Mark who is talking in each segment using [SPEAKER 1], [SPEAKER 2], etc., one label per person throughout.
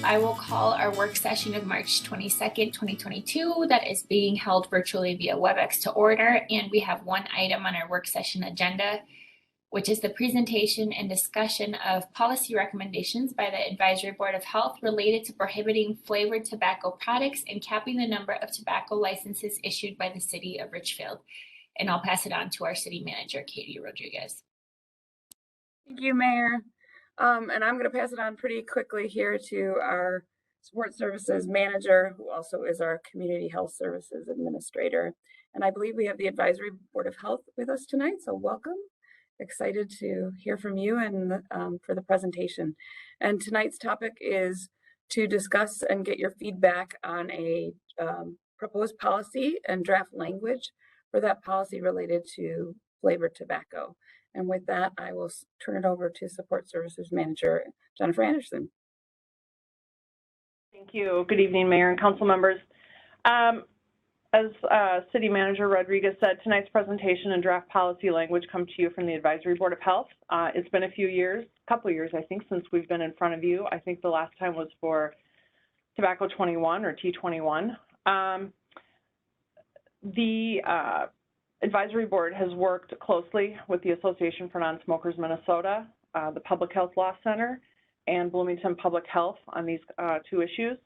[SPEAKER 1] I will call our work session of March 22nd, 2022 that is being held virtually via WebEx to order. And we have one item on our work session agenda, which is the presentation and discussion of policy recommendations by the Advisory Board of Health related to prohibiting flavored tobacco products and capping the number of tobacco licenses issued by the City of Richfield. And I'll pass it on to our City Manager, Katie Rodriguez.
[SPEAKER 2] Thank you, Mayor. And I'm going to pass it on pretty quickly here to our Support Services Manager, who also is our Community Health Services Administrator. And I believe we have the Advisory Board of Health with us tonight, so welcome. Excited to hear from you and for the presentation. And tonight's topic is to discuss and get your feedback on a proposed policy and draft language for that policy related to flavored tobacco. And with that, I will turn it over to Support Services Manager, Jennifer Anderson.
[SPEAKER 3] Thank you. Good evening, Mayor and Council members. As City Manager Rodriguez said, tonight's presentation and draft policy language come to you from the Advisory Board of Health. It's been a few years, a couple of years, I think, since we've been in front of you. I think the last time was for Tobacco 21 or T21. The Advisory Board has worked closely with the Association for Non-Smokers Minnesota, the Public Health Law Center, and Bloomington Public Health on these two issues.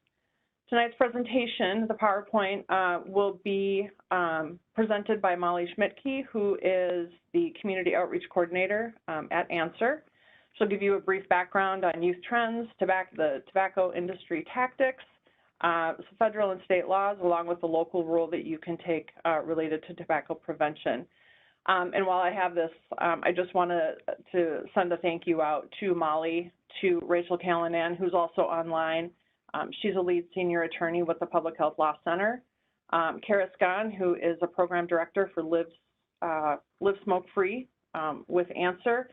[SPEAKER 3] Tonight's presentation, the PowerPoint, will be presented by Molly Schmidtke, who is the Community Outreach Coordinator at Answer. She'll give you a brief background on youth trends, the tobacco industry tactics, federal and state laws, along with the local rule that you can take related to tobacco prevention. And while I have this, I just want to send a thank you out to Molly, to Rachel Callanan, who's also online. She's a lead senior attorney with the Public Health Law Center. Kara Scahn, who is a program director for Live Smoke Free with Answer.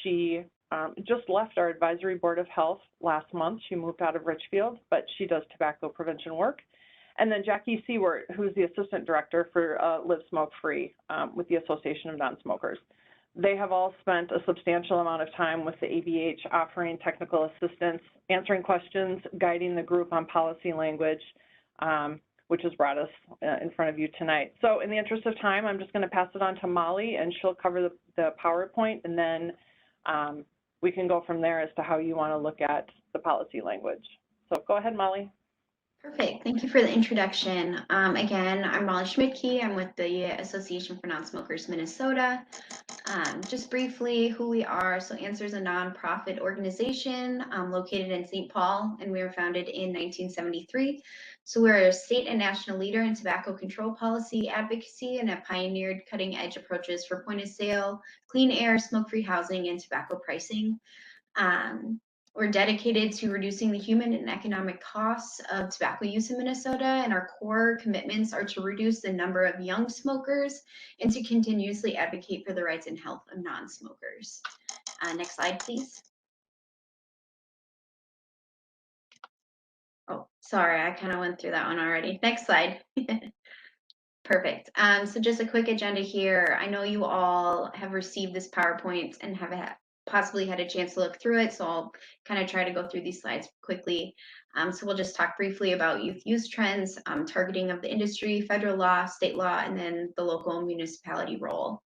[SPEAKER 3] She just left our Advisory Board of Health last month. She moved out of Richfield, but she does tobacco prevention work. And then Jackie Seward, who's the Assistant Director for Live Smoke Free with the Association of Non-Smokers. They have all spent a substantial amount of time with the ABH offering technical assistance, answering questions, guiding the group on policy language, which has brought us in front of you tonight. So in the interest of time, I'm just going to pass it on to Molly, and she'll cover the PowerPoint, and then we can go from there as to how you want to look at the policy language. So go ahead, Molly.
[SPEAKER 4] Perfect. Thank you for the introduction. Again, I'm Molly Schmidtke. I'm with the Association for Non-Smokers Minnesota. Just briefly, who we are. So Answer is a nonprofit organization located in St. Paul, and we were founded in 1973. So we're a state and national leader in tobacco control policy advocacy and have pioneered cutting-edge approaches for point-of-sale, clean air, smoke-free housing, and tobacco pricing. We're dedicated to reducing the human and economic costs of tobacco use in Minnesota, and our core commitments are to reduce the number of young smokers and to continuously advocate for the rights and health of non-smokers. Next slide, please. Oh, sorry, I kind of went through that one already. Next slide. Perfect. So just a quick agenda here. I know you all have received this PowerPoint and have possibly had a chance to look through it, so I'll kind of try to go through these slides quickly. So we'll just talk briefly about youth use trends, targeting of the industry, federal law, state law, and then the local municipality role.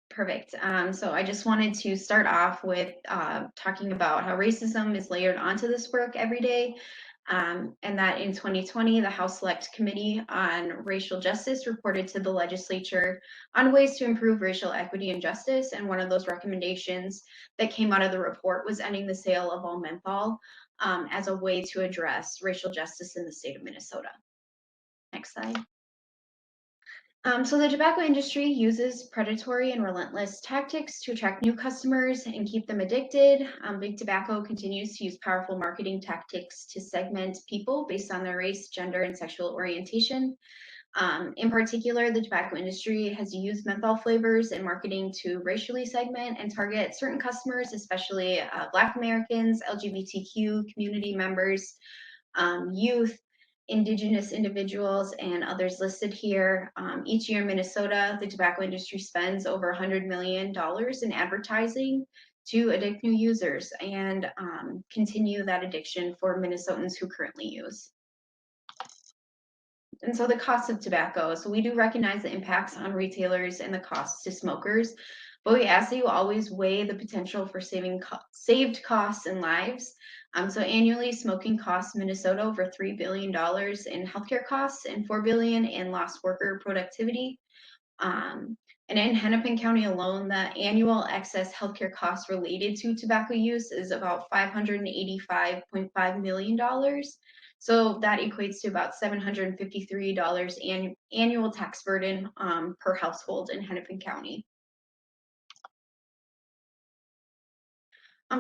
[SPEAKER 4] Perfect. So I just wanted to start off with talking about how racism is layered onto this work every day. And that in 2020, the House Select Committee on Racial Justice reported to the legislature on ways to improve racial equity and justice. And one of those recommendations that came out of the report was ending the sale of all menthol as a way to address racial justice in the state of Minnesota. Next slide. So the tobacco industry uses predatory and relentless tactics to attract new customers and keep them addicted. Big Tobacco continues to use powerful marketing tactics to segment people based on their race, gender, and sexual orientation. In particular, the tobacco industry has used menthol flavors in marketing to racially segment and target certain customers, especially Black Americans, LGBTQ community members, youth, Indigenous individuals, and others listed here. Each year in Minnesota, the tobacco industry spends over $100 million in advertising to addict new users and continue that addiction for Minnesotans who currently use. And so the cost of tobacco. So we do recognize the impacts on retailers and the costs to smokers, but we ask that you always weigh the potential for saved costs and lives. So annually, smoking costs Minnesota over $3 billion in healthcare costs and $4 billion in lost worker productivity. And in Hennepin County alone, the annual excess healthcare costs related to tobacco use is about $585.5 million. So that equates to about $753 annual tax burden per household in Hennepin County.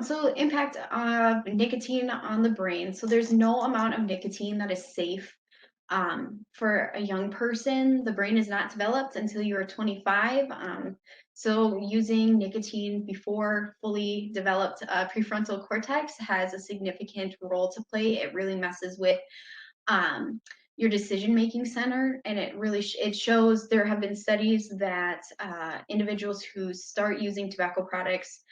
[SPEAKER 4] So impact of nicotine on the brain. So there's no amount of nicotine that is safe for a young person. The brain is not developed until you are 25. So using nicotine before fully developed prefrontal cortex has a significant role to play. It really messes with your decision-making center, and it shows. There have been studies that individuals who start using tobacco products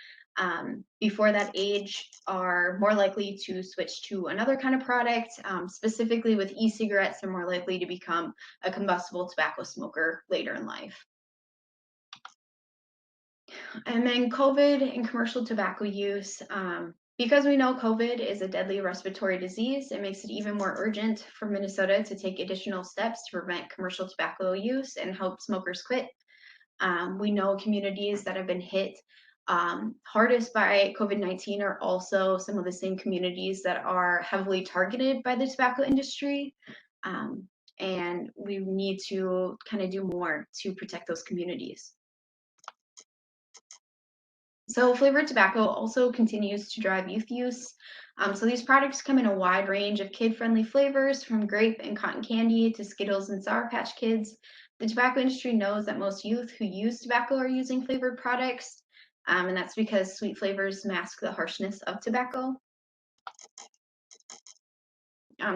[SPEAKER 4] before that age are more likely to switch to another kind of product. Specifically with e-cigarettes, they're more likely to become a combustible tobacco smoker later in life. And then COVID and commercial tobacco use. Because we know COVID is a deadly respiratory disease, it makes it even more urgent for Minnesota to take additional steps to prevent commercial tobacco use and help smokers quit. We know communities that have been hit hardest by COVID-19 are also some of the same communities that are heavily targeted by the tobacco industry. And we need to kind of do more to protect those communities. So flavored tobacco also continues to drive youth use. So these products come in a wide range of kid-friendly flavors, from grape and cotton candy to Skittles and Sour Patch Kids. The tobacco industry knows that most youth who use tobacco are using flavored products, and that's because sweet flavors mask the harshness of tobacco.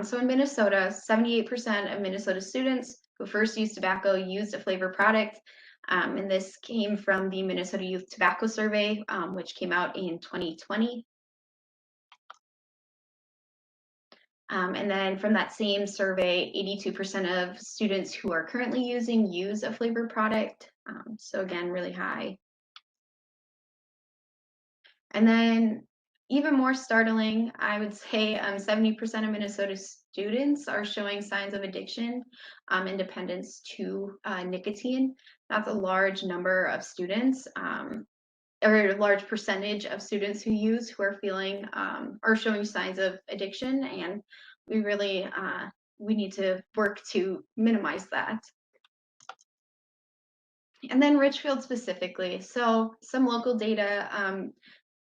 [SPEAKER 4] So in Minnesota, 78% of Minnesota students who first used tobacco used a flavored product. And this came from the Minnesota Youth Tobacco Survey, which came out in 2020. And then from that same survey, 82% of students who are currently using use a flavored product. So again, really high. And then even more startling, I would say 70% of Minnesota students are showing signs of addiction and dependence to nicotine. That's a large number of students, or a large percentage of students who use, who are feeling or showing signs of addiction. And we really, we need to work to minimize that. And then Richfield specifically. So some local data,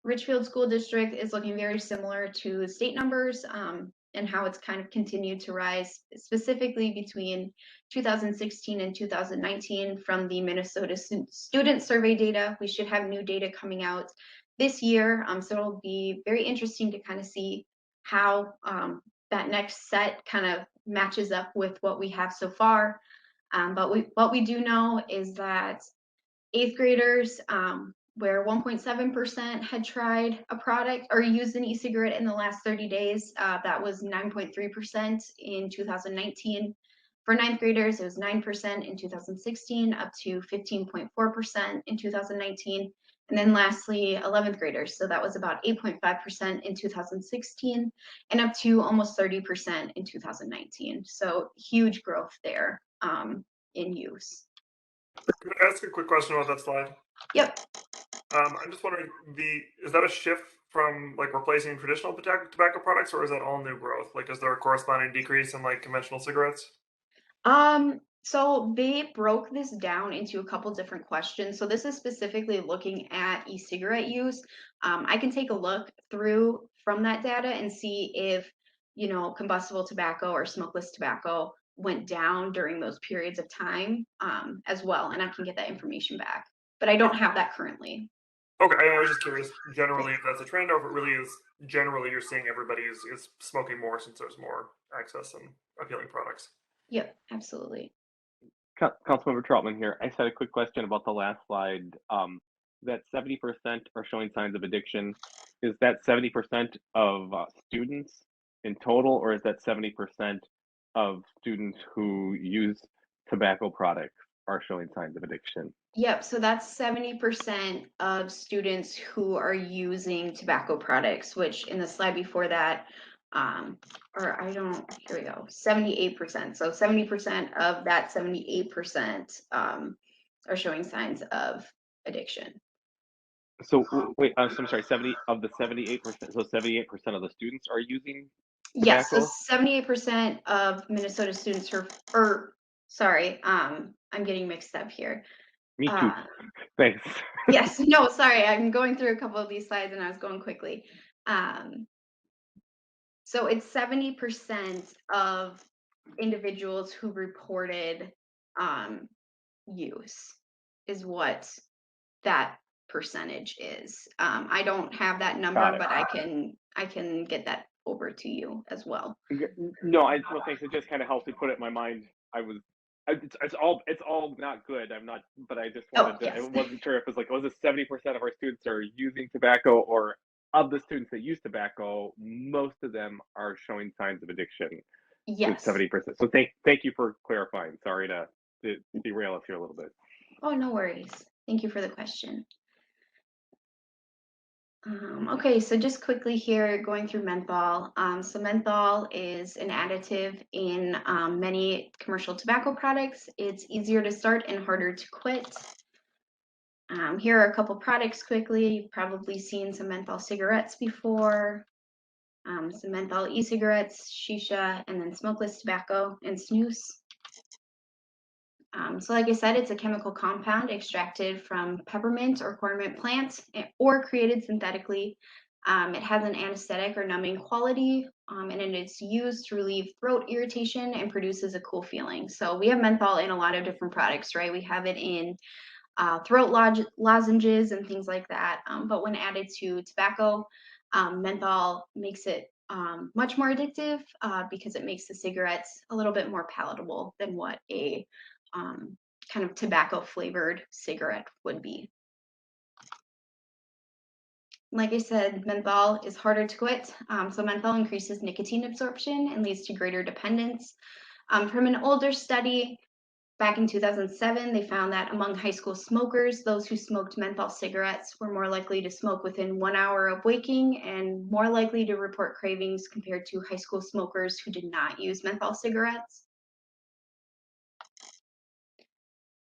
[SPEAKER 4] Richfield School District is looking very similar to state numbers and how it's kind of continued to rise, specifically between 2016 and 2019 from the Minnesota Student Survey data. We should have new data coming out this year. So it'll be very interesting to kind of see how that next set kind of matches up with what we have so far. But what we do know is that 8th graders, where 1.7% had tried a product or used an e-cigarette in the last 30 days, that was 9.3% in 2019. For 9th graders, it was 9% in 2016, up to 15.4% in 2019. And then lastly, 11th graders. So that was about 8.5% in 2016 and up to almost 30% in 2019. So huge growth there in use.
[SPEAKER 5] Could I ask a quick question about that slide?
[SPEAKER 4] Yep.
[SPEAKER 5] I'm just wondering, is that a shift from like replacing traditional tobacco products, or is that all new growth? Like, is there a corresponding decrease in like conventional cigarettes?
[SPEAKER 4] So they broke this down into a couple different questions. So this is specifically looking at e-cigarette use. I can take a look through from that data and see if, you know, combustible tobacco or smokeless tobacco went down during those periods of time as well, and I can get that information back. But I don't have that currently.
[SPEAKER 5] Okay, I was just curious generally if that's a trend, or if it really is generally you're seeing everybody is smoking more since there's more access and appealing products.
[SPEAKER 4] Yep, absolutely.
[SPEAKER 6] Councilmember Troutman here. I just had a quick question about the last slide. that 70% are showing signs of addiction, is that 70% of students in total, or is that 70% of students who use tobacco products are showing signs of addiction?
[SPEAKER 4] Yep, so that's 70% of students who are using tobacco products, which in the slide before that, here we go, 78%. So 70% of that 78% are showing signs of addiction.
[SPEAKER 6] So wait, I'm sorry, 70 of the 78%, so 78% of the students are using
[SPEAKER 4] Yes, so
[SPEAKER 6] tobacco?
[SPEAKER 4] 78% of Minnesota students I'm getting mixed up here.
[SPEAKER 6] Me too. Thanks.
[SPEAKER 4] Yes, no, sorry, I'm going through a couple of these slides and I was going quickly. So it's 70% of individuals who reported use is what that percentage is. I don't have that number,
[SPEAKER 6] Got it.
[SPEAKER 4] but I can get that over to you as well.
[SPEAKER 6] No, no, thanks. It just kind of helps me put it in my mind. It's all not good. I'm not, but I just
[SPEAKER 4] Oh,
[SPEAKER 6] wanted to. I
[SPEAKER 4] yes.
[SPEAKER 6] wasn't sure if it's like, was it 70% of our students are using tobacco, or of the students that use tobacco, most of them are showing signs of addiction.
[SPEAKER 4] Yes.
[SPEAKER 6] 70%. So thank you for clarifying. Sorry to derail us here a little bit.
[SPEAKER 4] Oh, no worries. Thank you for the question. Okay, so just quickly here, going through menthol. So menthol is an additive in many commercial tobacco products. It's easier to start and harder to quit. Here are a couple products quickly. You've probably seen some menthol cigarettes before, some menthol e-cigarettes, shisha, and then smokeless tobacco and snus. So like I said, it's a chemical compound extracted from peppermint or cornment plants or created synthetically. It has an anesthetic or numbing quality, and it's used to relieve throat irritation and produces a cool feeling. So we have menthol in a lot of different products, right? We have it in throat lozenges and things like that. But when added to tobacco, menthol makes it much more addictive because it makes the cigarettes a little bit more palatable than what a kind of tobacco flavored cigarette would be. Like I said, menthol is harder to quit. So menthol increases nicotine absorption and leads to greater dependence. From an older study, back in 2007, they found that among high school smokers, those who smoked menthol cigarettes were more likely to smoke within 1 hour of waking and more likely to report cravings compared to high school smokers who did not use menthol cigarettes.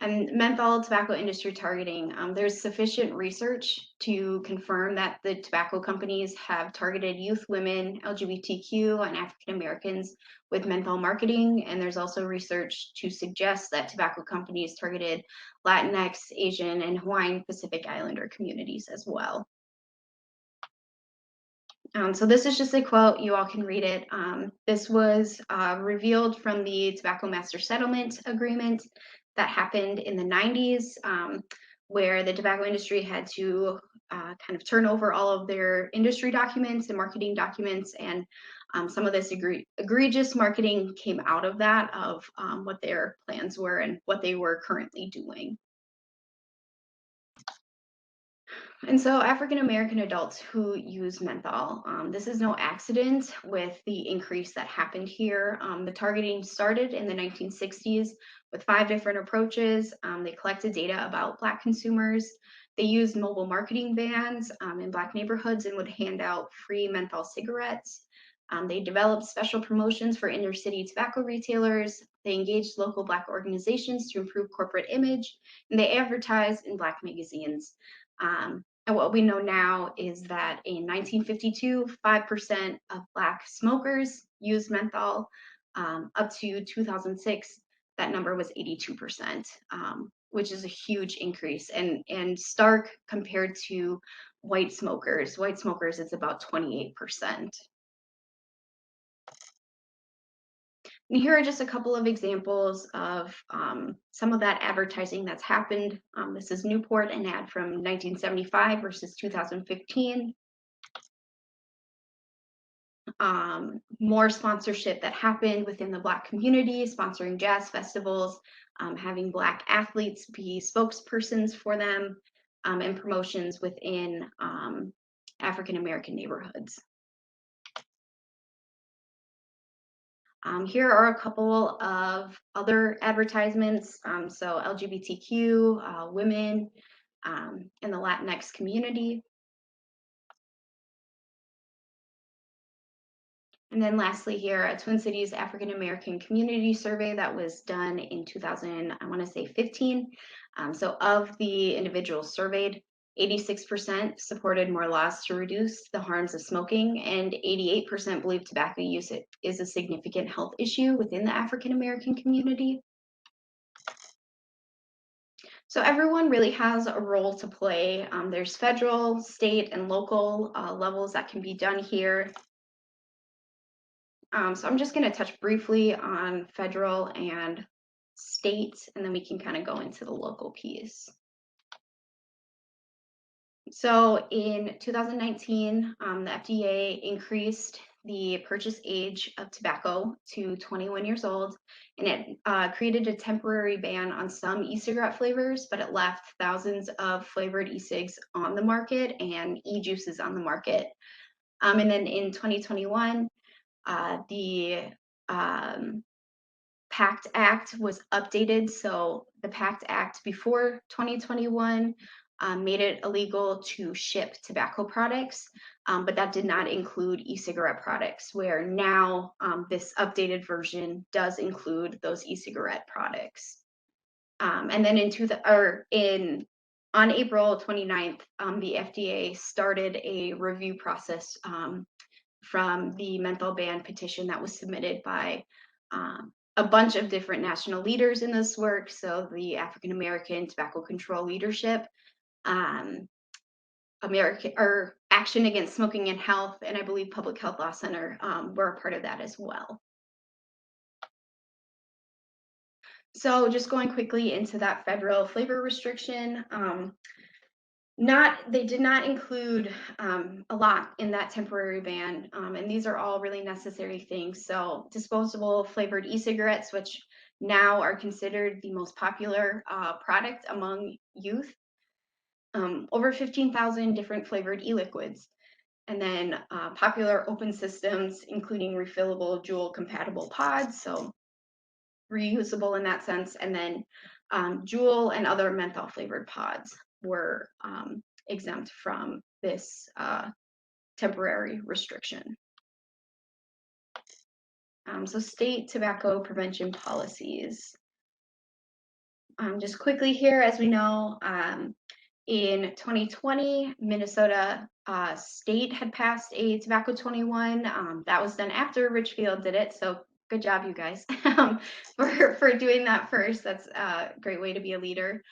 [SPEAKER 4] And menthol tobacco industry targeting. There's sufficient research to confirm that the tobacco companies have targeted youth, women, LGBTQ, and African Americans with menthol marketing. And there's also research to suggest that tobacco companies targeted Latinx, Asian, and Hawaiian Pacific Islander communities as well. So this is just a quote, you all can read it. This was revealed from the Tobacco Master Settlement Agreement that happened in the 90s, where the tobacco industry had to kind of turn over all of their industry documents and marketing documents, and some of this egregious marketing came out of that, of what their plans were and what they were currently doing. And so African American adults who use menthol, this is no accident with the increase that happened here. The targeting started in the 1960s with 5 different approaches. They collected data about Black consumers. They used mobile marketing vans in Black neighborhoods and would hand out free menthol cigarettes. They developed special promotions for inner city tobacco retailers. They engaged local Black organizations to improve corporate image, and they advertised in Black magazines. And what we know now is that in 1952, 5% of Black smokers used menthol. Up to 2006, that number was 82%, which is a huge increase and stark compared to white smokers. White smokers, it's about 28%. And here are just a couple of examples of some of that advertising that's happened. This is Newport, an ad from 1975 versus 2015. More sponsorship that happened within the Black community, sponsoring jazz festivals, having Black athletes be spokespersons for them. and promotions within African American neighborhoods. Here are a couple of other advertisements. So LGBTQ, women, and the Latinx community. And then lastly here, a Twin Cities African American Community Survey that was done in 2015. So of the individuals surveyed, 86% supported more laws to reduce the harms of smoking, and 88% believe tobacco use is a significant health issue within the African American community. So everyone really has a role to play. There's federal, state, and local levels that can be done here. So I'm just going to touch briefly on federal and state, and then we can kind of go into the local piece. So in 2019, the FDA increased the purchase age of tobacco to 21 years old, and it created a temporary ban on some e-cigarette flavors, but it left thousands of flavored e-cigs on the market and e-juices on the market. And then in 2021, the PACT Act was updated. So the PACT Act before 2021 made it illegal to ship tobacco products, but that did not include e-cigarette products, where now this updated version does include those e-cigarette products. And then on April 29th, the FDA started a review process from the menthol ban petition that was submitted by a bunch of different national leaders in this work. So the African American Tobacco Control Leadership, Action Against Smoking and Health, and I believe Public Health Law Center were a part of that as well. So just going quickly into that federal flavor restriction, they did not include a lot in that temporary ban, and these are all really necessary things. So disposable flavored e-cigarettes, which now are considered the most popular product among youth, over 15,000 different flavored e-liquids, and then popular open systems, including refillable Juul compatible pods, so reusable in that sense, and then Juul and other menthol flavored pods were exempt from this temporary restriction. So state tobacco prevention policies. Just quickly here, as we know, in 2020, Minnesota state had passed a tobacco 21. That was done after Richfield did it, so good job, you guys, for doing that first. That's a great way to be a leader.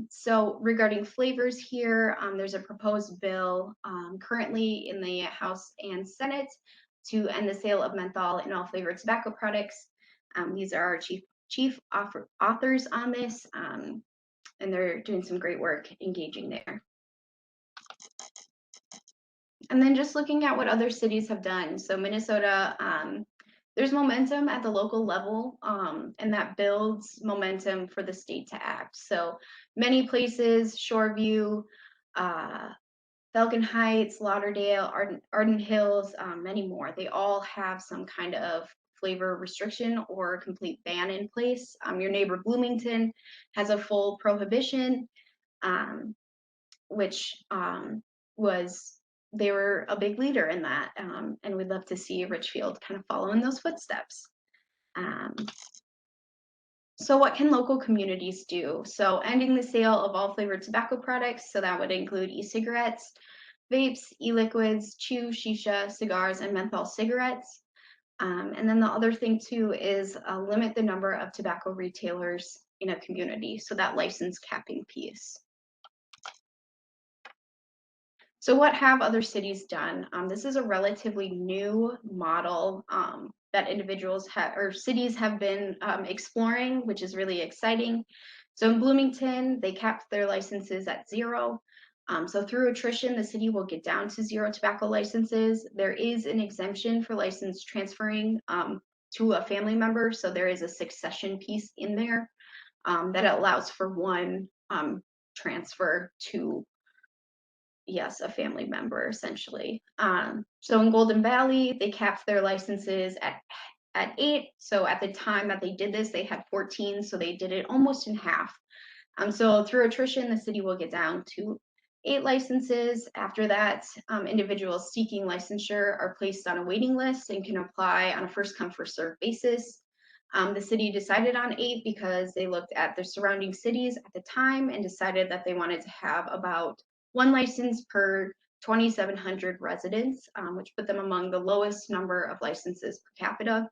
[SPEAKER 4] So regarding flavors here, there's a proposed bill currently in the House and Senate to end the sale of menthol in all flavored tobacco products. These are our chief authors on this, and they're doing some great work engaging there. And then just looking at what other cities have done. So Minnesota, there's momentum at the local level, and that builds momentum for the state to act. So many places, Shoreview, Falcon Heights, Lauderdale, Arden Hills, many more, they all have some kind of flavor restriction or complete ban in place. Your neighbor Bloomington has a full prohibition, which they were a big leader in that, and we'd love to see Richfield kind of follow in those footsteps. So what can local communities do? So ending the sale of all flavored tobacco products, so that would include e-cigarettes, vapes, e-liquids, chew, shisha, cigars, and menthol cigarettes. And then the other thing too is limit the number of tobacco retailers in a community, so that license capping piece. So what have other cities done? This is a relatively new model that cities have been exploring, which is really exciting. So in Bloomington, they capped their licenses at 0. So through attrition, the city will get down to 0 tobacco licenses. There is an exemption for license transferring to a family member. So there is a succession piece in there that allows for one transfer to, yes, a family member essentially. So in Golden Valley, they capped their licenses at 8. So at the time that they did this, they had 14, so they did it almost in half. So through attrition, the city will get down to 8 licenses. After that, individuals seeking licensure are placed on a waiting list and can apply on a first come first served basis. The city decided on 8 because they looked at the surrounding cities at the time and decided that they wanted to have about 1 license per 2,700 residents, which put them among the lowest number of licenses per capita.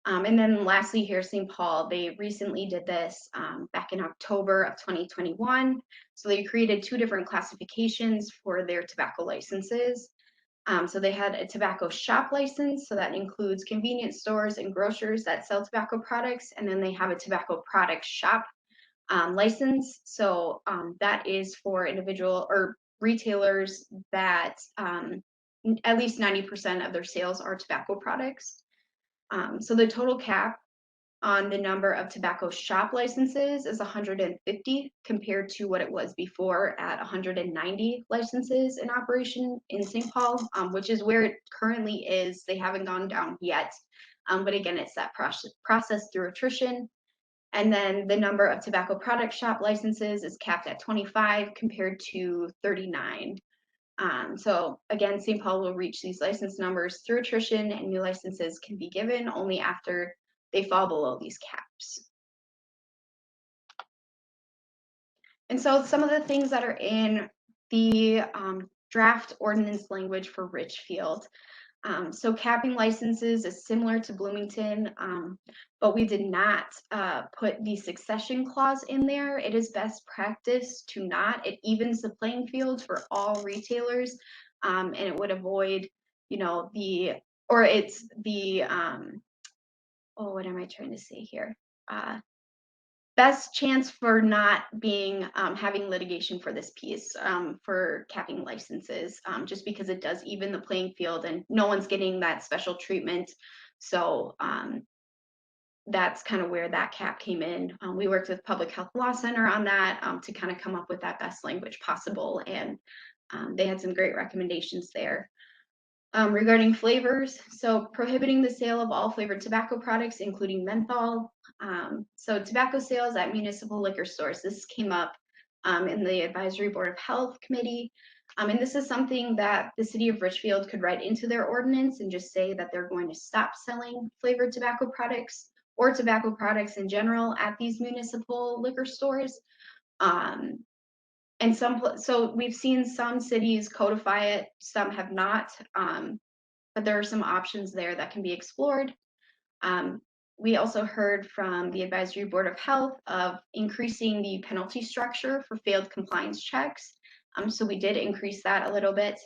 [SPEAKER 4] And then lastly here, St. Paul, they recently did this back in October of 2021. So they created 2 different classifications for their tobacco licenses. So they had a tobacco shop license, so that includes convenience stores and grocers that sell tobacco products. And then they have a tobacco product shop license. So that is for individual or retailers that at least 90% of their sales are tobacco products. So the total cap on the number of tobacco shop licenses is 150 compared to what it was before at 190 licenses in operation in St. Paul, which is where it currently is. They haven't gone down yet. But again, it's that process through attrition. And then the number of tobacco product shop licenses is capped at 25 compared to 39. So again, St. Paul will reach these license numbers through attrition, and new licenses can be given only after they fall below these caps. And so some of the things that are in the draft ordinance language for Richfield. So capping licenses is similar to Bloomington, but we did not put the succession clause in there. It is best practice to not. It evens the playing field for all retailers, and it would avoid, you know, oh, what am I trying to say here? Best chance for not being having litigation for this piece for capping licenses, just because it does even the playing field and no one's getting that special treatment. So that's kind of where that cap came in. We worked with Public Health Law Center on that to kind of come up with that best language possible, and they had some great recommendations there. Regarding flavors, so prohibiting the sale of all flavored tobacco products, including menthol. So tobacco sales at municipal liquor stores. This came up in the Advisory Board of Health Committee. And this is something that the city of Richfield could write into their ordinance and just say that they're going to stop selling flavored tobacco products or tobacco products in general at these municipal liquor stores. And so we've seen some cities codify it, some have not, but there are some options there that can be explored. We also heard from the Advisory Board of Health of increasing the penalty structure for failed compliance checks. So we did increase that a little bit.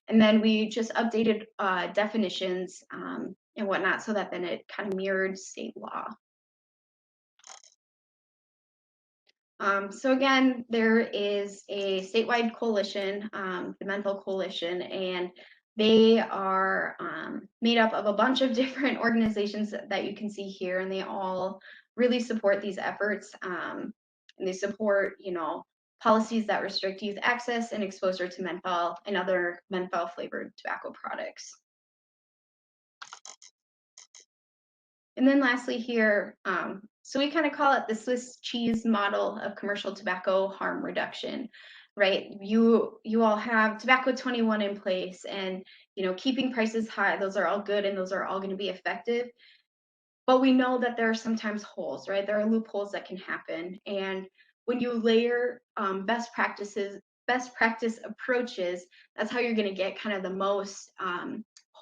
[SPEAKER 4] And then we just updated definitions and whatnot so that then it kind of mirrored state law. So again, there is a statewide coalition, the Menthol Coalition, and they are made up of a bunch of different organizations that you can see here, and they all really support these efforts. And they support, you know, policies that restrict youth access and exposure to menthol and other menthol flavored tobacco products. And then lastly here, so we kind of call it the Swiss cheese model of commercial tobacco harm reduction, right? You all have Tobacco 21 in place, and you know, keeping prices high, those are all good and those are all going to be effective. But we know that there are sometimes holes, right? There are loopholes that can happen. And when you layer best practice approaches, that's how you're going to get kind of the most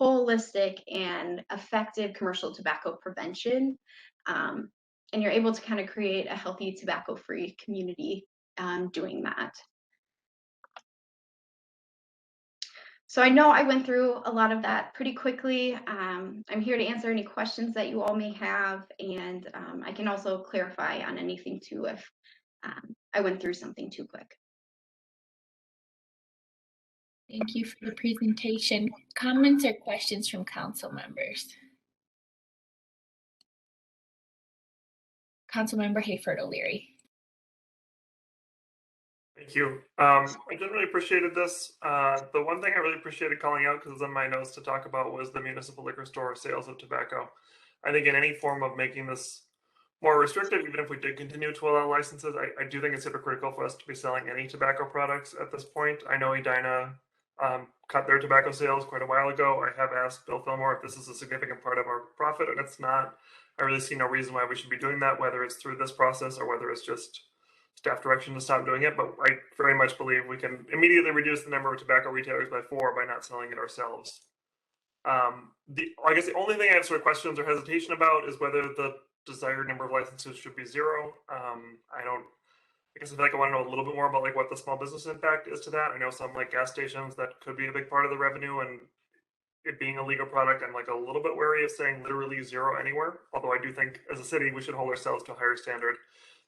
[SPEAKER 4] holistic and effective commercial tobacco prevention. And you're able to kind of create a healthy tobacco-free community doing that. So I know I went through a lot of that pretty quickly. I'm here to answer any questions that you all may have, and I can also clarify on anything too if I went through something too quick.
[SPEAKER 1] Thank you for the presentation. Comments or questions from council members? Councilmember Hayford O'Leary.
[SPEAKER 5] Thank you. I generally appreciated this. The one thing I really appreciated calling out, because it's on my notes to talk about, was the municipal liquor store sales of tobacco. I think in any form of making this more restrictive, even if we did continue to allow licenses, I do think it's hypocritical for us to be selling any tobacco products at this point. I know Edina cut their tobacco sales quite a while ago. I have asked Bill Fillmore if this is a significant part of our profit, and it's not. I really see no reason why we should be doing that, whether it's through this process or whether it's just staff direction to stop doing it. But I very much believe we can immediately reduce the number of tobacco retailers by 4 by not selling it ourselves. I guess the only thing I have sort of questions or hesitation about is whether the desired number of licenses should be 0. I guess I feel like I want to know a little bit more about like what the small business impact is to that. I know some like gas stations that could be a big part of the revenue, and it being a legal product, I'm like a little bit wary of saying literally 0 anywhere. Although I do think as a city we should hold ourselves to a higher standard.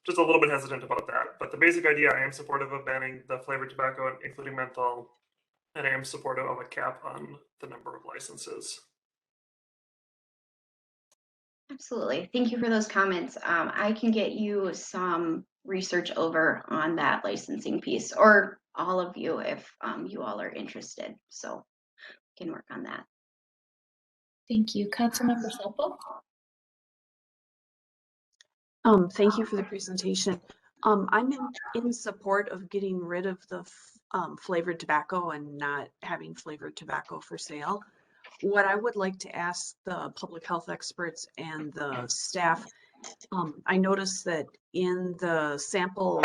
[SPEAKER 5] Just a little bit hesitant about that. But the basic idea, I am supportive of banning the flavored tobacco, including menthol, and I am supportive of a cap on the number of licenses.
[SPEAKER 4] Absolutely. Thank you for those comments. I can get you some research over on that licensing piece, or all of you if you all are interested. So we can work on that.
[SPEAKER 1] Thank you. Councilmember Sepple?
[SPEAKER 7] Thank you for the presentation. I'm in support of getting rid of the flavored tobacco and not having flavored tobacco for sale. What I would like to ask the public health experts and the staff, I noticed that in the sample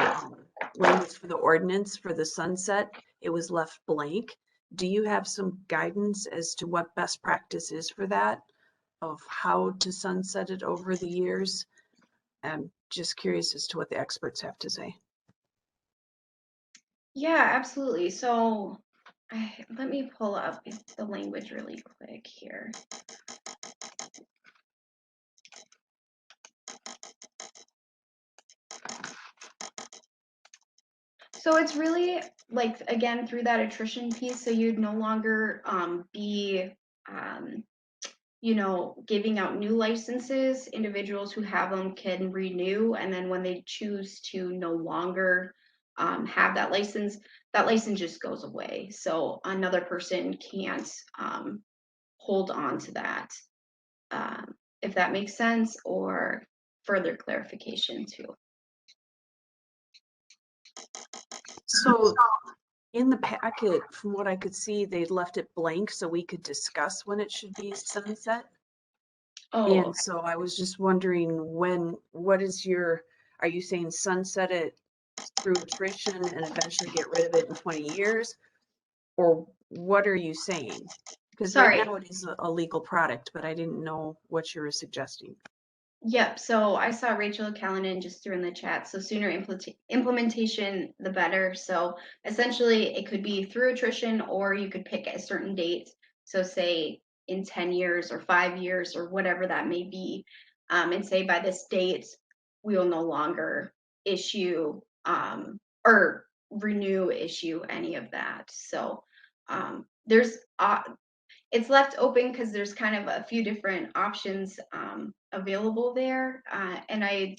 [SPEAKER 7] language for the ordinance for the sunset, it was left blank. Do you have some guidance as to what best practice is for that, of how to sunset it over the years? I'm just curious as to what the experts have to say.
[SPEAKER 4] Yeah, absolutely. So let me pull up the language really quick here. So it's really like, again, through that attrition piece, so you'd no longer be giving out new licenses. Individuals who have them can renew, and then when they choose to no longer have that license just goes away. So another person can't hold on to that. If that makes sense, or further clarification too.
[SPEAKER 7] So in the packet, from what I could see, they left it blank so we could discuss when it should be sunset.
[SPEAKER 4] Oh,
[SPEAKER 7] And so I was just wondering are you saying sunset it through attrition and eventually get rid of it in 20 years? Or what are you saying? Because right now it is a legal product, but I didn't know what you were suggesting.
[SPEAKER 4] Yep. So I saw Rachel Callanan just threw in the chat. So sooner implementation, the better. So essentially, it could be through attrition, or you could pick a certain date. So say in 10 years or 5 years or whatever that may be, and say by this date, we will no longer issue or issue any of that. So there's it's left open because there's kind of a few different options available there. And I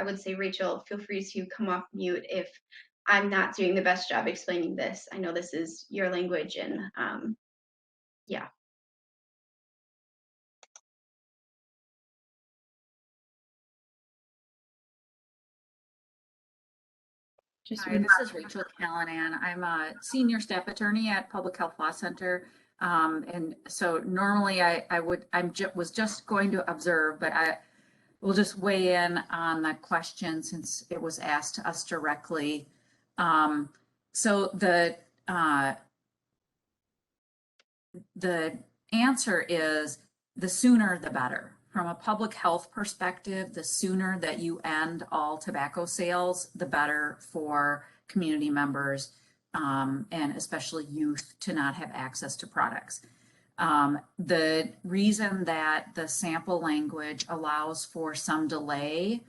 [SPEAKER 4] would say, Rachel, feel free to come off mute if I'm not doing the best job explaining this. I know this is your language, and yeah.
[SPEAKER 8] Hi, this is Rachel Callanan. I'm a senior staff attorney at Public Health Law Center. And so normally was just going to observe, but I will just weigh in on the question since it was asked to us directly. So the answer is the sooner the better. From a public health perspective, the sooner that you end all tobacco sales, the better for community members and especially youth to not have access to products. The reason that the sample language allows for some delay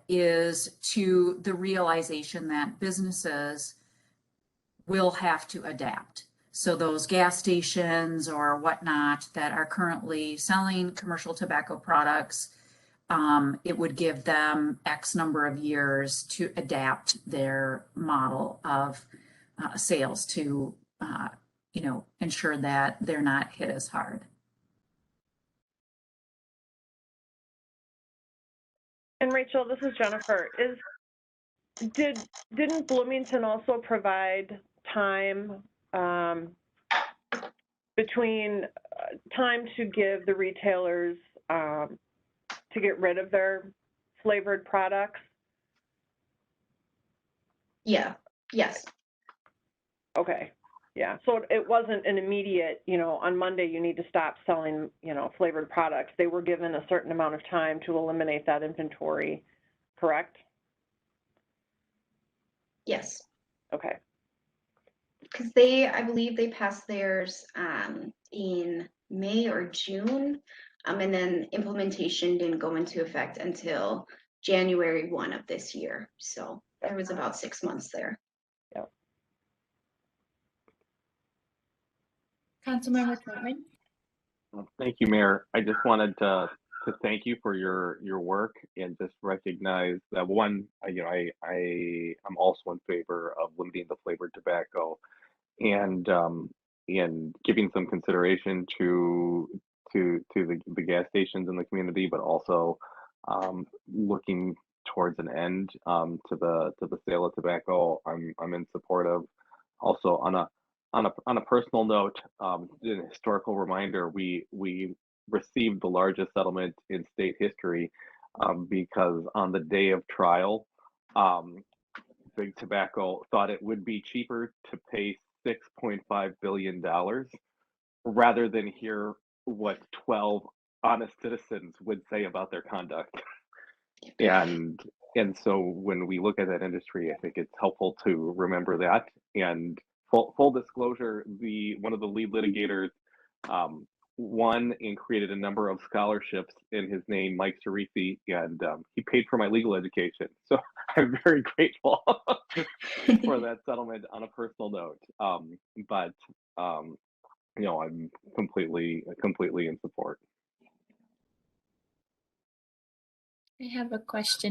[SPEAKER 8] is to the realization that businesses will have to adapt. So those gas stations or whatnot that are currently selling commercial tobacco products it would give them X number of years to adapt their model of sales to, ensure that they're not hit as hard.
[SPEAKER 3] And Rachel, this is Jennifer. Didn't Bloomington also provide time between time to give the retailers to get rid of their flavored products?
[SPEAKER 4] Yeah, yes.
[SPEAKER 3] Okay, yeah. So it wasn't an immediate, on Monday you need to stop selling, flavored products. They were given a certain amount of time to eliminate that inventory, correct?
[SPEAKER 4] Yes.
[SPEAKER 3] Okay.
[SPEAKER 4] Because I believe they passed theirs in May or June, and then implementation didn't go into effect until January 1 of this year. So there was about 6 months there.
[SPEAKER 3] Yep.
[SPEAKER 1] Councilmember Trotman?
[SPEAKER 6] Thank you, Mayor. I just wanted to thank you for your work and just recognize that one, I'm also in favor of limiting the flavored tobacco and giving some consideration to the gas stations in the community, but also looking towards an end to the sale of tobacco. I'm in support of. Also on a personal note, an historical reminder, we received the largest settlement in state history because on the day of trial, Big Tobacco thought it would be cheaper to pay $6.5 billion rather than hear what 12 honest citizens would say about their conduct. And so when we look at that industry, I think it's helpful to remember that. And full disclosure, one of the lead litigators won and created a number of scholarships in his name, Mike Cerisi, and he paid for my legal education. So I'm very grateful for that settlement on a personal note. But I'm completely in support.
[SPEAKER 1] I have a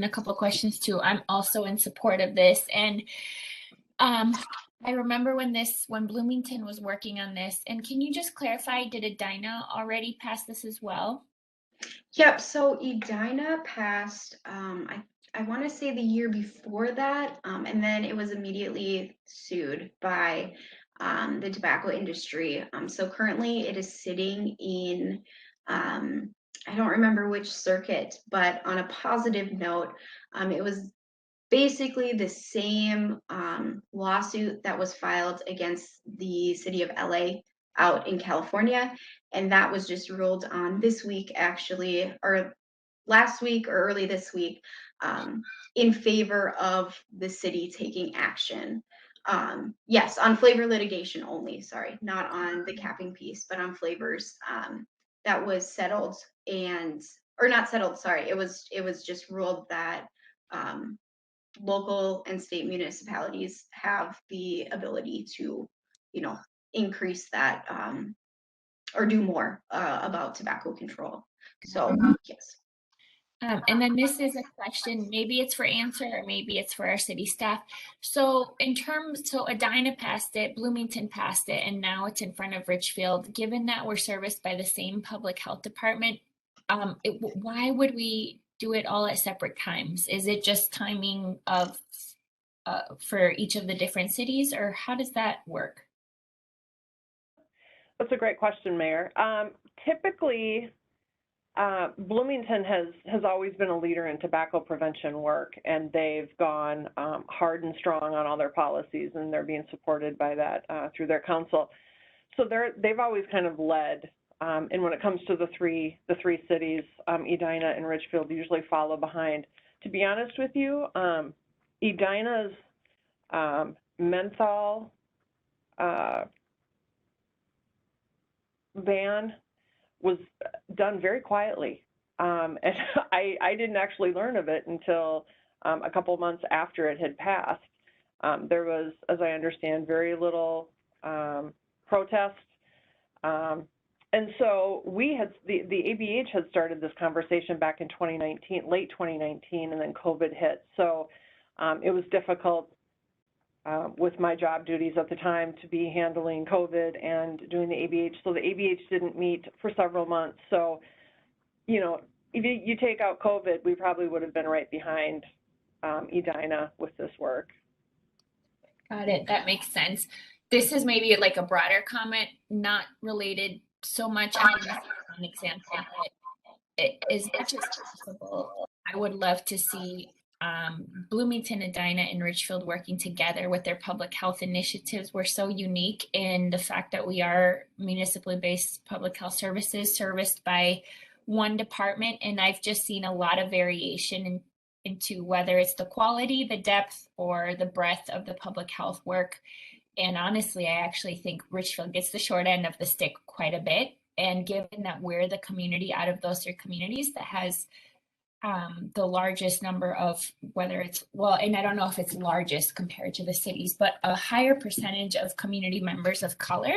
[SPEAKER 1] couple questions too. I'm also in support of this. And I remember when Bloomington was working on this, and can you just clarify, did Edina already pass this as well?
[SPEAKER 4] Yep, so Edina passed, I want to say the year before that, and then it was immediately sued by the tobacco industry. So currently it is sitting in, I don't remember which circuit, but on a positive note, it was basically the same lawsuit that was filed against the city of LA out in California. And that was just ruled on this week, actually, or last week or early this week, in favor of the city taking action. Yes, on flavor litigation only, sorry, not on the capping piece, but on flavors. That was settled or not settled, sorry, it was just ruled that local and state municipalities have the ability to, increase that or do more about tobacco control. So yes.
[SPEAKER 1] And then this is a question, maybe it's for answer or maybe it's for our city staff. So Edina passed it, Bloomington passed it, and now it's in front of Richfield. Given that we're serviced by the same public health department, why would we do it all at separate times? Is it just timing of for each of the different cities, or how does that work?
[SPEAKER 3] That's a great question, Mayor. Typically, Bloomington has always been a leader in tobacco prevention work, and they've gone hard and strong on all their policies, and they're being supported by that through their council. So they've always kind of led. And when it comes to the three cities, Edina and Richfield usually follow behind. To be honest with you, Edina's menthol ban was done very quietly. And I didn't actually learn of it until a couple months after it had passed. There was, as I understand, very little protest. And so the ABH had started this conversation back in 2019, late 2019, and then COVID hit. So it was difficult with my job duties at the time to be handling COVID and doing the ABH. So the ABH didn't meet for several months. So, you know, if you take out COVID, we probably would have been right behind Edina with this work.
[SPEAKER 1] Got it. That makes sense. This is maybe like a broader comment, not related so much on an example, but as much as possible, I would love to see Bloomington, Edina, and Richfield working together with their public health initiatives. We're so unique in the fact that we are municipally based public health services serviced by one department, and I've just seen a lot of variation into whether it's the quality, the depth, or the breadth of the public health work. And honestly, I actually think Richfield gets the short end of the stick quite a bit. And given that we're the community out of those three communities that has the largest number of, whether it's, well, and I don't know if it's largest compared to the cities, but a higher percentage of community members of color.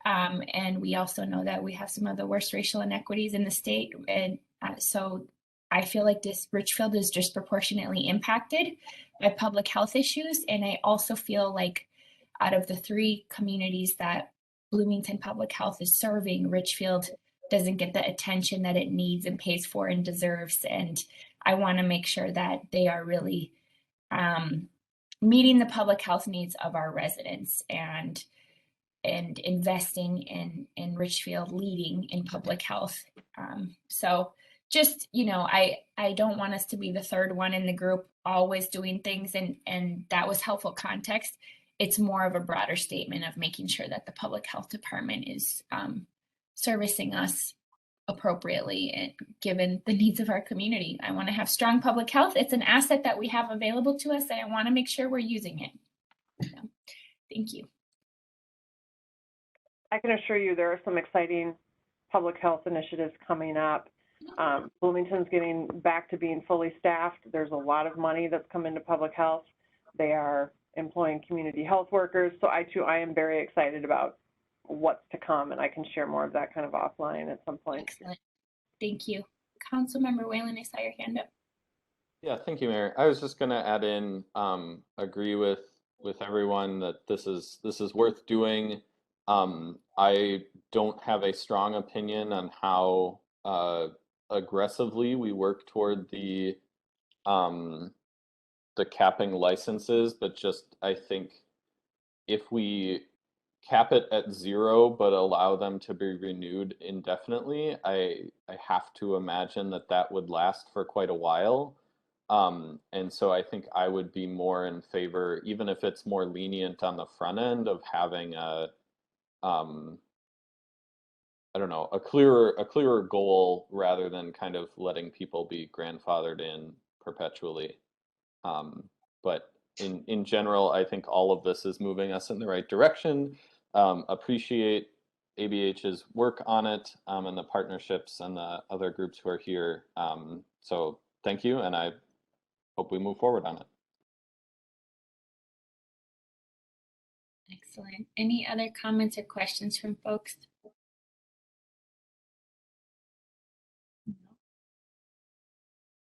[SPEAKER 1] And we also know that we have some of the worst racial inequities in the state. And so I feel like this Richfield is disproportionately impacted by public health issues. And I also feel like out of the three communities that Bloomington Public Health is serving, Richfield doesn't get the attention that it needs and pays for and deserves. And I want to make sure that they are really meeting the public health needs of our residents and investing in Richfield leading in public health. So just, you know, I don't want us to be the third one in the group always doing things, and that was helpful context. It's more of a broader statement of making sure that the public health department is servicing us appropriately and given the needs of our community. I want to have strong public health. It's an asset that we have available to us, and I want to make sure we're using it. So, thank you.
[SPEAKER 3] I can assure you there are some exciting public health initiatives coming up. Bloomington's getting back to being fully staffed. There's a lot of money that's come into public health. They are employing community health workers. So I am very excited about what's to come, and I can share more of that kind of offline at some point.
[SPEAKER 1] Excellent. Thank you. Councilmember Whalen, I saw your hand up.
[SPEAKER 9] Yeah, thank you, Mayor. I was just going to add in, agree with everyone that this is worth doing. I don't have a strong opinion on how aggressively we work toward the capping licenses, but just I think if we cap it at 0 but allow them to be renewed indefinitely, I have to imagine that would last for quite a while. And so I think I would be more in favor, even if it's more lenient on the front end, of having a I don't know, a clearer goal rather than kind of letting people be grandfathered in perpetually. But in general, I think all of this is moving us in the right direction. Appreciate ABH's work on it and the partnerships and the other groups who are here. So thank you, and I hope we move forward on it.
[SPEAKER 1] Excellent. Any other comments or questions from folks?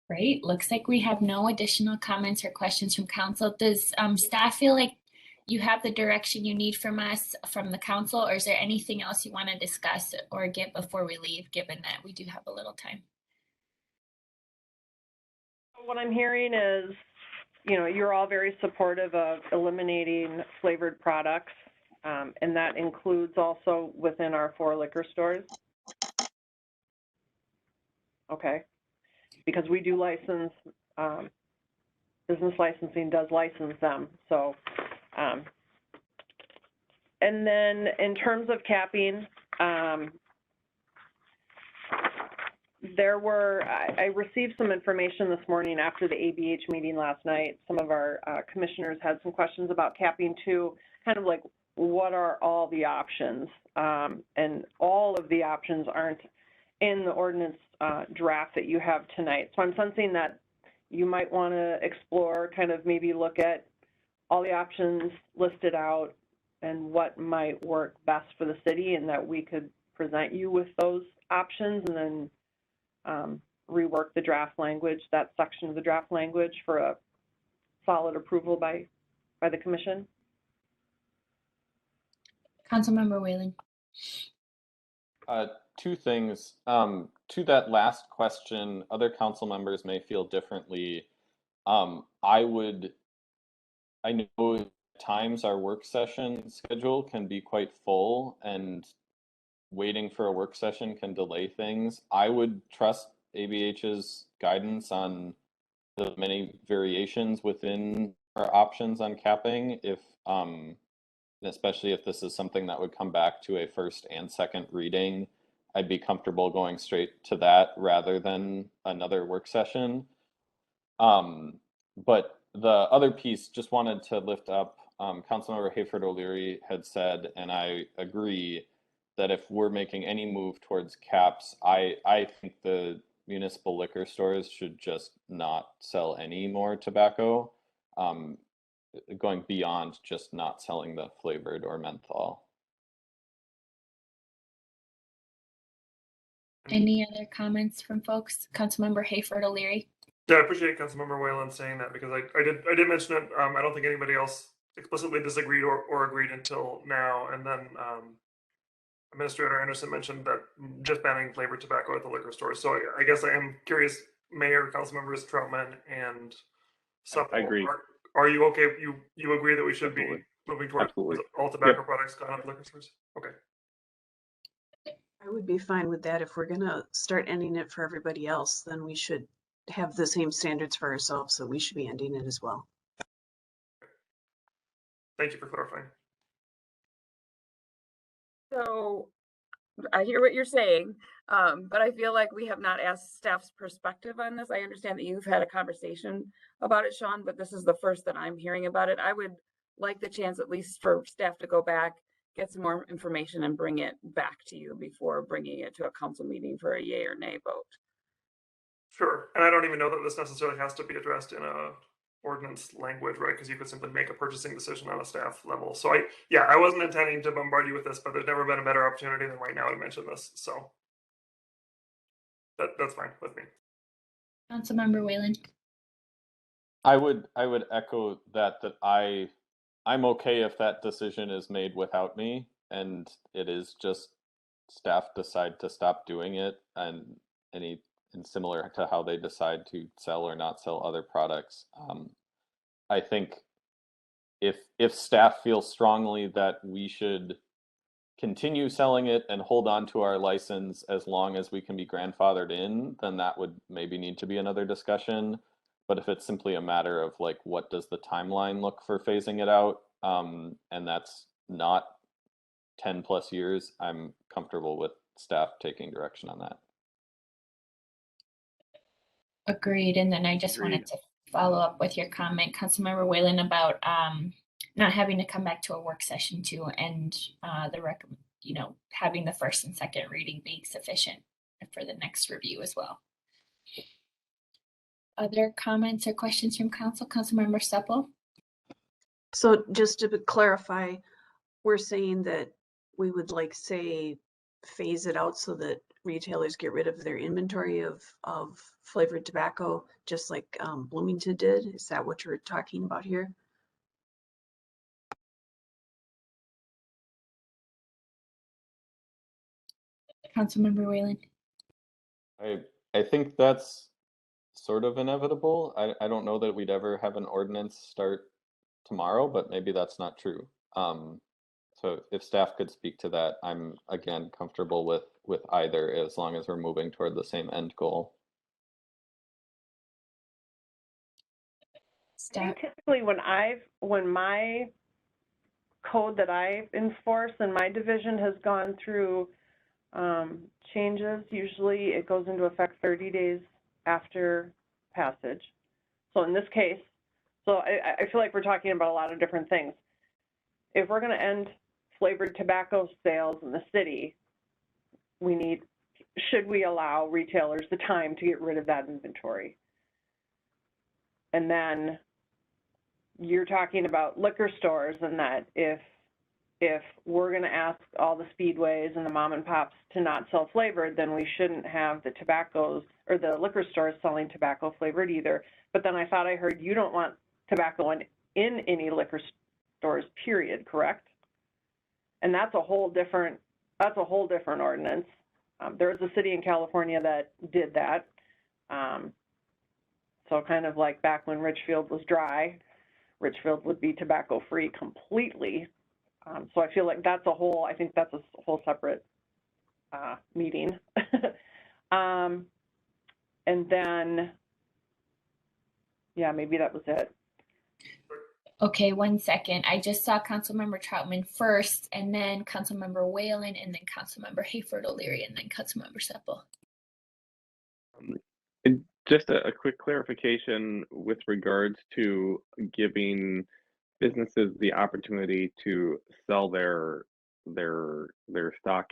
[SPEAKER 1] Great. Looks like we have no additional comments or questions from council. Does staff feel like you have the direction you need from us, from the council, or is there anything else you want to discuss or get before we leave, given that we do have a little time?
[SPEAKER 3] What I'm hearing is, you know, you're all very supportive of eliminating flavored products, and that includes also within our 4 liquor stores. Okay. Because we do license, business licensing does license them. So, and then in terms of capping, I received some information this morning after the ABH meeting last night. Some of our commissioners had some questions about capping too, kind of like, what are all the options? And all of the options aren't in the ordinance draft that you have tonight. So I'm sensing that you might want to explore, kind of maybe look at all the options listed out and what might work best for the city, and that we could present you with those options and then rework the draft language, that section of the draft language for a solid approval by the commission.
[SPEAKER 1] Councilmember Whalen.
[SPEAKER 9] Two things. To that last question, other council members may feel differently. I know at times our work session schedule can be quite full, and waiting for a work session can delay things. I would trust ABH's guidance on the many variations within our options on capping, if especially if this is something that would come back to a first and second reading. I'd be comfortable going straight to that rather than another work session. But the other piece, just wanted to lift up, Councilmember Hayford O'Leary had said, and I agree, that if we're making any move towards caps, I think the municipal liquor stores should just not sell any more tobacco, going beyond just not selling the flavored or menthol.
[SPEAKER 1] Any other comments from folks? Councilmember Hayford O'Leary.
[SPEAKER 5] Yeah, I appreciate Councilmember Whalen saying that, because I did mention it. I don't think anybody else explicitly disagreed or agreed until now. And then Administrator Anderson mentioned that just banning flavored tobacco at the liquor stores. So I guess I am curious, Mayor, Councilmembers Troutman and Supple,
[SPEAKER 6] I agree.
[SPEAKER 5] Are you okay? You agree that we should
[SPEAKER 6] Absolutely.
[SPEAKER 5] be moving towards
[SPEAKER 6] Absolutely.
[SPEAKER 5] all tobacco
[SPEAKER 6] Yep.
[SPEAKER 5] products gone at liquor stores? Okay.
[SPEAKER 7] I would be fine with that. If we're gonna start ending it for everybody else, then we should have the same standards for ourselves, so we should be ending it as well.
[SPEAKER 5] Thank you for clarifying.
[SPEAKER 2] So I hear what you're saying, but I feel like we have not asked staff's perspective on this. I understand that you've had a conversation about it, Sean, but this is the first that I'm hearing about it. I would like the chance, at least for staff, to go back, get some more information and bring it back to you before bringing it to a council meeting for a yay or nay vote.
[SPEAKER 5] Sure. And I don't even know that this necessarily has to be addressed in a ordinance language, right? Because you could simply make a purchasing decision on a staff level. So I wasn't intending to bombard you with this, but there's never been a better opportunity than right now to mention this. So that's fine with me.
[SPEAKER 1] Councilmember Whalen.
[SPEAKER 9] I would echo that I'm okay if that decision is made without me, and it is just staff decide to stop doing it, and similar to how they decide to sell or not sell other products. I think if staff feels strongly that we should continue selling it and hold on to our license as long as we can be grandfathered in, then that would maybe need to be another discussion. But if it's simply a matter of like, what does the timeline look for phasing it out, and that's not 10 plus years, I'm comfortable with staff taking direction on that.
[SPEAKER 1] Agreed. And then I just wanted to follow up with your comment, Councilmember Whalen, about not having to come back to a work session to end having the first and second reading being sufficient for the next review as well. Other comments or questions from council? Councilmember Supple.
[SPEAKER 7] So just to clarify, we're saying that we would say phase it out so that retailers get rid of their inventory of flavored tobacco, just like Bloomington did. Is that what you're talking about here?
[SPEAKER 1] Councilmember Whalen.
[SPEAKER 9] I think that's sort of inevitable. I don't know that we'd ever have an ordinance start tomorrow, but maybe that's not true. So if staff could speak to that, I'm again comfortable with either, as long as we're moving toward the same end goal.
[SPEAKER 3] I think typically when my code that I enforce and my division has gone through changes, usually it goes into effect 30 days after passage. So in this case, I feel like we're talking about a lot of different things. If we're going to end flavored tobacco sales in the city, should we allow retailers the time to get rid of that inventory? And then you're talking about liquor stores, and that if if we're going to ask all the speedways and the mom and pops to not sell flavored, then we shouldn't have the tobaccos or the liquor stores selling tobacco flavored either. But then I thought I heard you don't want tobacco in any liquor stores, period, correct? And that's a whole different ordinance. There was a city in California that did that. So kind of like back when Richfield was dry, Richfield would be tobacco free completely. So I feel like that's I think that's a whole separate meeting. And then, yeah, maybe that was it.
[SPEAKER 1] Okay, 1 second. I just saw Councilmember Troutman first, and then Councilmember Whalen, and then Councilmember Hayford O'Leary, and then Councilmember Seppel.
[SPEAKER 6] And just a quick clarification with regards to giving businesses the opportunity to sell their stock.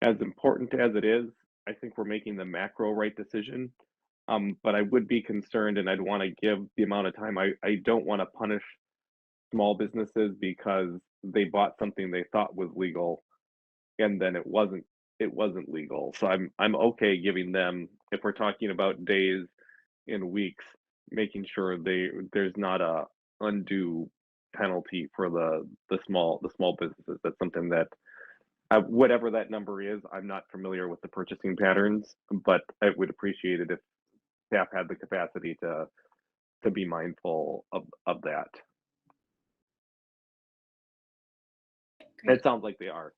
[SPEAKER 6] As important as it is, I think we're making the macro right decision. But I would be concerned, and I'd want to give the amount of time. I don't want to punish small businesses because they bought something they thought was legal, and then it wasn't legal. So I'm okay giving them, if we're talking about days and weeks, making sure there's not a undue penalty for the small businesses. That's something that whatever that number is, I'm not familiar with the purchasing patterns, but I would appreciate it if staff had the capacity to be mindful of that.
[SPEAKER 1] Great.
[SPEAKER 6] It sounds like they are.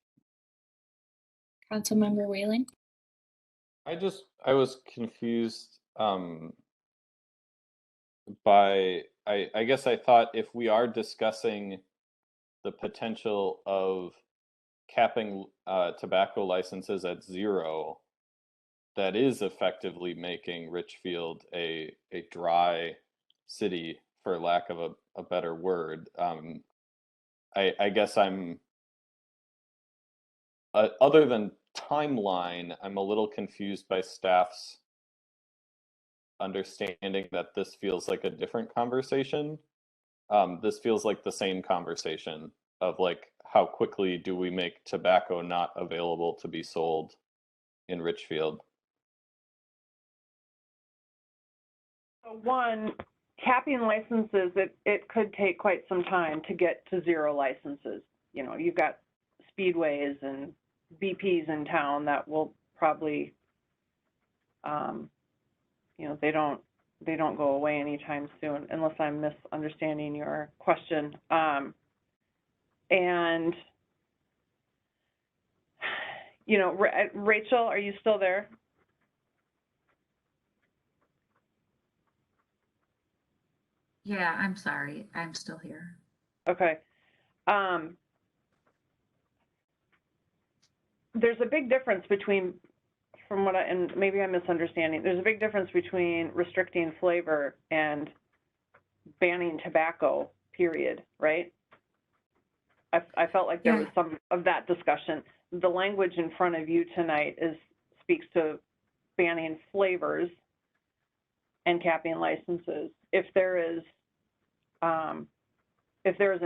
[SPEAKER 1] Councilmember Whalen?
[SPEAKER 9] I was confused by, I guess I thought if we are discussing the potential of capping tobacco licenses at 0, that is effectively making Richfield a dry city, for lack of a better word. I guess I'm, other than timeline, I'm a little confused by staff's understanding that this feels like a different conversation. This feels like the same conversation of like, how quickly do we make tobacco not available to be sold in Richfield?
[SPEAKER 3] So one, capping licenses, it could take quite some time to get to 0 licenses. You know, you've got speedways and BPs in town that will probably, you know, they don't go away anytime soon, unless I'm misunderstanding your question. And, you know, Rachel, are you still there?
[SPEAKER 8] Yeah, I'm sorry. I'm still here.
[SPEAKER 3] Okay. There's a big difference between, from what and maybe I'm misunderstanding, there's a big difference between restricting flavor and banning tobacco, period, right? I felt like there was some of that discussion. The language in front of you tonight speaks to banning flavors and capping licenses. If there is an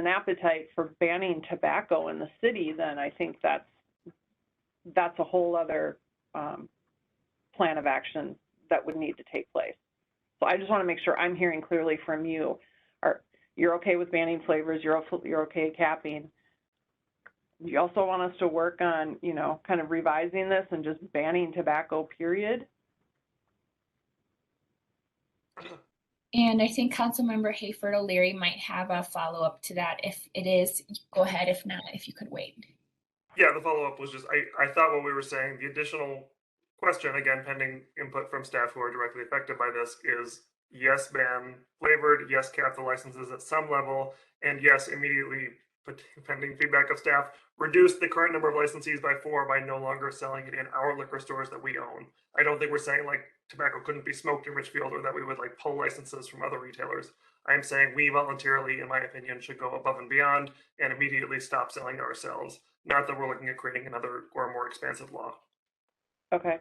[SPEAKER 3] appetite for banning tobacco in the city, then I think that's a whole other plan of action that would need to take place. So I just want to make sure I'm hearing clearly from you. You're okay with banning flavors, you're okay capping. You also want us to work on, you know, kind of revising this and just banning tobacco, period?
[SPEAKER 1] And I think Councilmember Hayford O'Leary might have a follow-up to that. If it is, go ahead. If not, if you could wait.
[SPEAKER 5] Yeah, the follow-up was just, I thought what we were saying, the additional question, again, pending input from staff who are directly affected by this, is yes, ban flavored, yes, cap the licenses at some level, and yes, immediately, pending feedback of staff, reduce the current number of licensees by 4 by no longer selling it in our liquor stores that we own. I don't think we're saying like tobacco couldn't be smoked in Richfield or that we would like pull licenses from other retailers. I'm saying we voluntarily, in my opinion, should go above and beyond and immediately stop selling to ourselves. Not that we're looking at creating another or more expansive law.
[SPEAKER 3] Okay.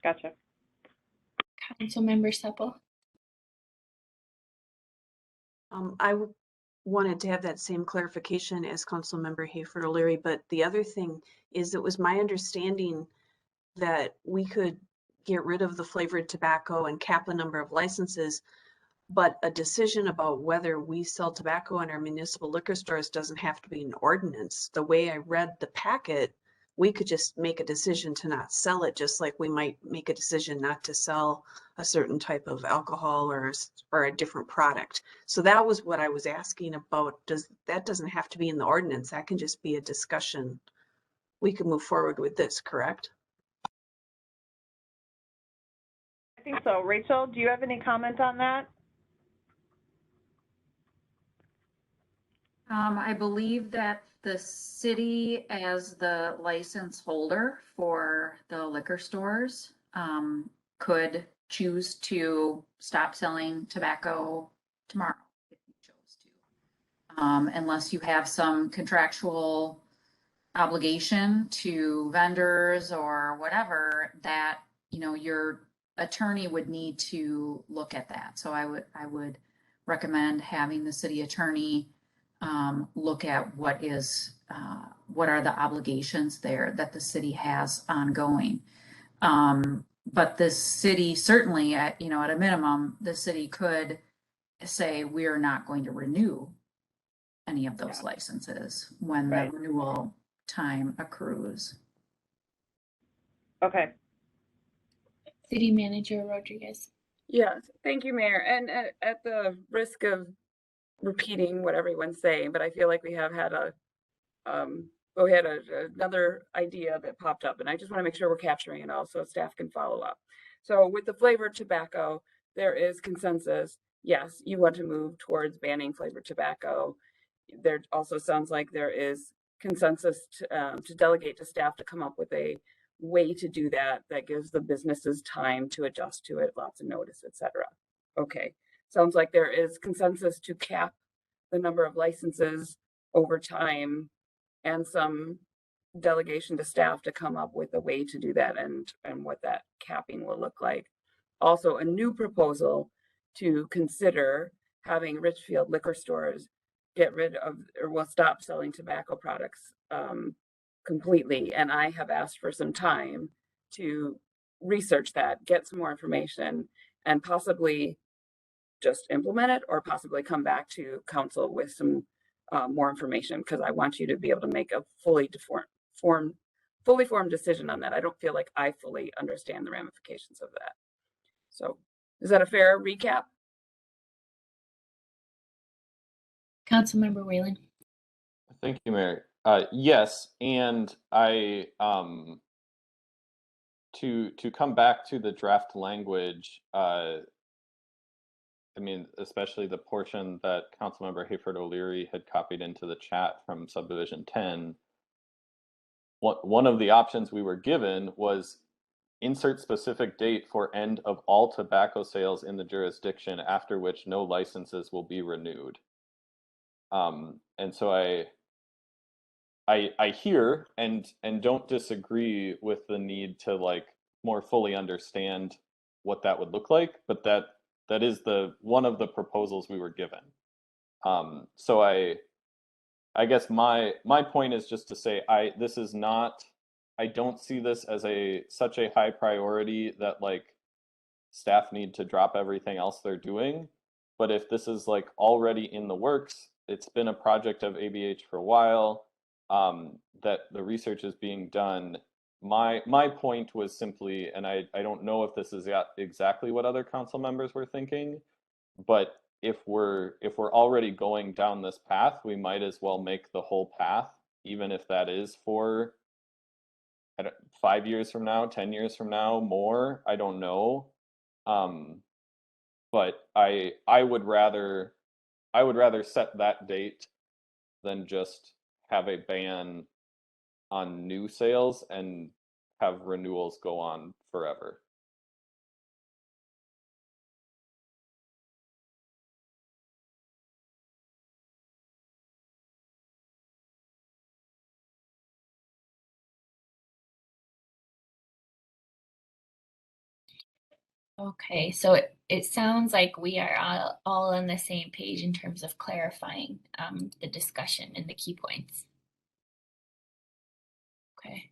[SPEAKER 3] Gotcha.
[SPEAKER 1] Councilmember Seppel?
[SPEAKER 7] wanted to have that same clarification as Councilmember Hayford O'Leary, but the other thing is it was my understanding that we could get rid of the flavored tobacco and cap the number of licenses, but a decision about whether we sell tobacco in our municipal liquor stores doesn't have to be an ordinance. The way I read the packet, we could just make a decision to not sell it, just like we might make a decision not to sell a certain type of alcohol or a different product. So that was what I was asking about. That doesn't have to be in the ordinance. That can just be a discussion. We could move forward with this, correct?
[SPEAKER 3] I think so. Rachel, do you have any comment on that?
[SPEAKER 8] I believe that the city, as the license holder for the liquor stores, could choose to stop selling tobacco tomorrow if you chose to. Unless you have some contractual obligation to vendors or whatever that, your attorney would need to look at that. So I would recommend having the city attorney look at what are the obligations there that the city has ongoing. But the city certainly, at a minimum, the city could say we are not going to renew any of those licenses when
[SPEAKER 3] Right.
[SPEAKER 8] the renewal time accrues.
[SPEAKER 3] Okay.
[SPEAKER 1] City Manager Rodriguez.
[SPEAKER 2] Yes, thank you, Mayor. And at the risk of repeating what everyone's saying, but I feel like we have had another idea that popped up, and I just want to make sure we're capturing it all so staff can follow up. So with the flavored tobacco, there is consensus. Yes, you want to move towards banning flavored tobacco. There also sounds like there is consensus to delegate to staff to come up with a way to do that gives the businesses time to adjust to it, lots of notice, etc. Okay, sounds like there is consensus to cap the number of licenses over time and some delegation to staff to come up with a way to do that and what that capping will look like. Also, a new proposal to consider having Richfield liquor stores get rid of or will stop selling tobacco products completely. And I have asked for some time to research that, get some more information, and possibly just implement it or possibly come back to council with some more information, because I want you to be able to make a fully formed decision on that. I don't feel like I fully understand the ramifications of that. So is that a fair recap?
[SPEAKER 1] Councilmember Whalen.
[SPEAKER 9] Thank you, Mary. Yes, and I to come back to the draft language. I mean, especially the portion that Councilmember Hayford O'Leary had copied into the chat from Subdivision 10. One of the options we were given was insert specific date for end of all tobacco sales in the jurisdiction, after which no licenses will be renewed. And so I hear and don't disagree with the need to like more fully understand what that would look like, but that is one of the proposals we were given. So I guess my point is just to say this is not, I don't see this as such a high priority that like staff need to drop everything else they're doing. But if this is like already in the works, it's been a project of ABH for a while, that the research is being done. My point was simply, and I don't know if this is exactly what other council members were thinking, but if we're already going down this path, we might as well make the whole path, even if that is for 5 years from now, 10 years from now, more, I don't know. But I would rather set that date than just have a ban on new sales and have renewals go on forever.
[SPEAKER 1] Okay, so it sounds like we are all on the same page in terms of clarifying the discussion and the key points. Okay.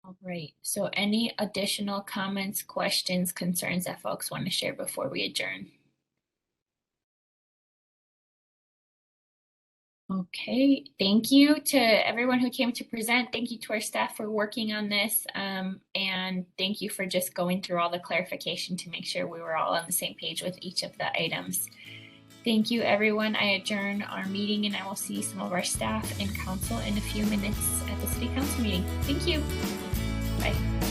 [SPEAKER 1] All right, so any additional comments, questions, concerns that folks want to share before we adjourn? Okay, thank you to everyone who came to present. Thank you to our staff for working on this. And thank you for just going through all the clarification to make sure we were all on the same page with each of the items. Thank you, everyone. I adjourn our meeting and I will see some of our staff and council in a few minutes at the City Council meeting. Thank you. Bye.